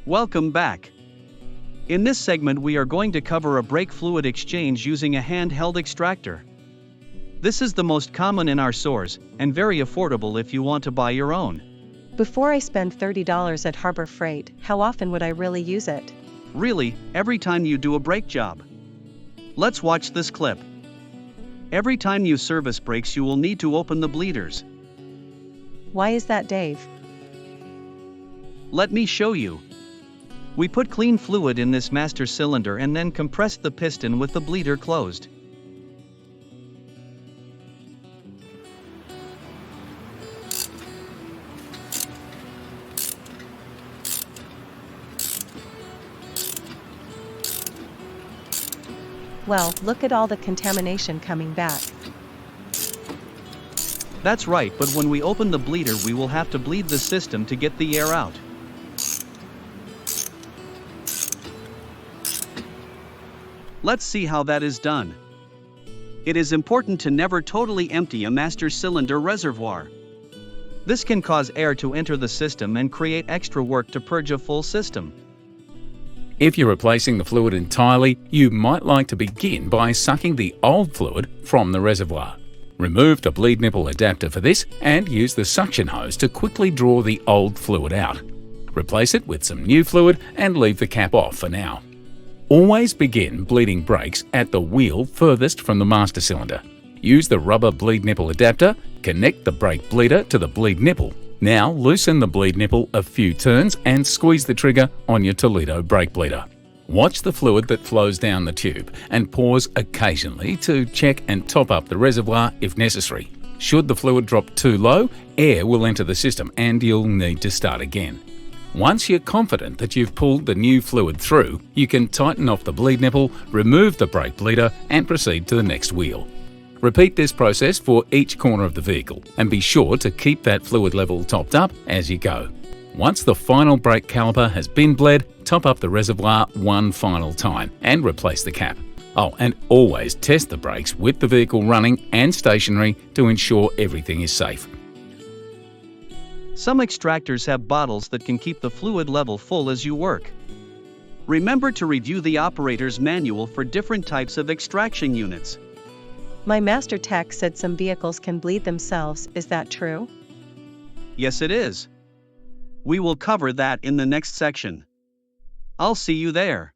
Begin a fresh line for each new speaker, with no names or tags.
Welcome back. In this segment we are going to cover a brake fluid exchange using a handheld extractor. This is the most common in our stores, and very affordable if you want to buy your own.
Before I spend $30 at Harbor Freight, how often would I really use it?
Really, every time you do a brake job. Let's watch this clip. Every time you service brakes you will need to open the bleeders.
Why is that, Dave?
Let me show you. We put clean fluid in this master cylinder and then compress the piston with the bleeder closed.
Well, look at all the contamination coming back.
That's right, but when we open the bleeder we will have to bleed the system to get the air out. Let's see how that is done. It is important to never totally empty a master cylinder reservoir. This can cause air to enter the system and create extra work to purge a full system.
If you're replacing the fluid entirely, you might like to begin by sucking the old fluid from the reservoir. Remove the bleed nipple adapter for this and use the suction hose to quickly draw the old fluid out. Replace it with some new fluid and leave the cap off for now. Always begin bleeding brakes at the wheel furthest from the master cylinder. Use the rubber bleed nipple adapter, connect the brake bleeder to the bleed nipple. Now loosen the bleed nipple a few turns and squeeze the trigger on your Toledo brake bleeder. Watch the fluid that flows down the tube and pause occasionally to check and top up the reservoir if necessary. Should the fluid drop too low, air will enter the system and you'll need to start again. Once you're confident that you've pulled the new fluid through, you can tighten off the bleed nipple, remove the brake bleeder and proceed to the next wheel. Repeat this process for each corner of the vehicle and be sure to keep that fluid level topped up as you go. Once the final brake caliper has been bled, top up the reservoir one final time and replace the cap. Oh, and always test the brakes with the vehicle running and stationary to ensure everything is safe.
Some extractors have bottles that can keep the fluid level full as you work. Remember to review the operator's manual for different types of extraction units.
My master tech said some vehicles can bleed themselves, is that true?
Yes, it is. We will cover that in the next section. I'll see you there.